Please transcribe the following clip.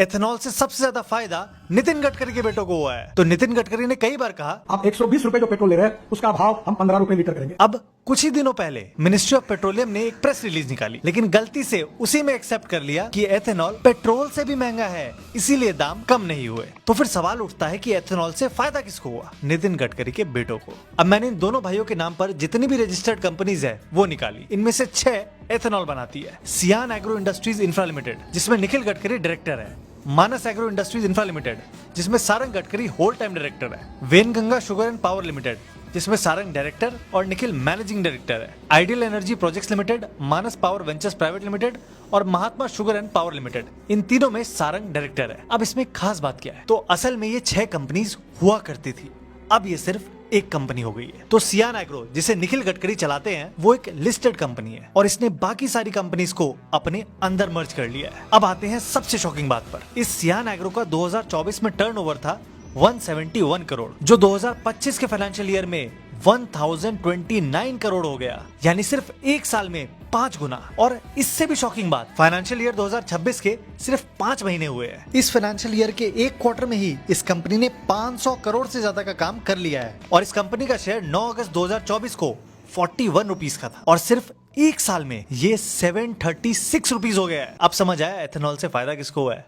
Ethanol से सबसे ज्यादा फायदा नितिन गडकरी के बेटों को हुआ है। तो नितिन गडकरी ने कई बार कहा, आप 120 रुपए जो पेट्रोल ले रहे हैं उसका भाव हम 15 रुपए लीटर करेंगे। अब कुछ ही दिनों पहले मिनिस्ट्री ऑफ पेट्रोलियम ने एक प्रेस रिलीज निकाली, लेकिन गलती से उसी में एक्सेप्ट कर लिया कि एथेनॉल पेट्रोल से भी महंगा है, इसीलिए दाम कम नहीं हुए। तो फिर सवाल उठता है कि एथेनॉल से फायदा किसको हुआ? नितिन गडकरी के बेटों को। अब मैंने इन दोनों भाइयों के नाम पर जितनी भी रजिस्टर्ड कंपनीज है वो निकाली। इनमें से 6 एथेनॉल बनाती है। सियान एग्रो इंडस्ट्रीज इंफ्रा लिमिटेड, जिसमें निखिल गडकरी डायरेक्टर है। Manas agro industries infra limited, जिसमें Sarang Gadkari whole time director है। Wainganga sugar and power limited, जिसमें सारंग डायरेक्टर और निखिल मैनेजिंग डायरेक्टर है। Ideal energy projects limited, Manas power ventures private limited और Mahatma sugar and power limited, इन तीनों में सारंग डायरेक्टर है। अब इसमें खास बात क्या है? तो असल में ये 6 कंपनीज हुआ करती थी, अब ये सिर्फ एक कंपनी हो गई है। तो सियान एग्रो, जिसे निखिल गडकरी चलाते हैं, वो एक लिस्टेड कंपनी है और इसने बाकी सारी कंपनीज को अपने अंदर मर्ज कर लिया है। अब आते हैं सबसे शॉकिंग बात पर। इस सियान एग्रो का 2024 में टर्नओवर था 171 करोड़, जो 2025 के फाइनेंशियल ईयर में 1029 करोड़ हो गया, यानी सिर्फ एक साल में 5 गुना। और इससे भी शॉकिंग बात, फाइनेंशियल ईयर 2026 के सिर्फ 5 महीने हुए हैं। इस फाइनेंशियल ईयर के एक क्वार्टर में ही इस कंपनी ने 500 करोड़ से ज्यादा का काम कर लिया है। और इस कंपनी का शेयर 9 अगस्त 2024 को 41 रुपीज का था और सिर्फ एक साल में ये 736 रुपीज हो गया है। अब समझ आया एथेनॉल से फायदा किसको हुआ है।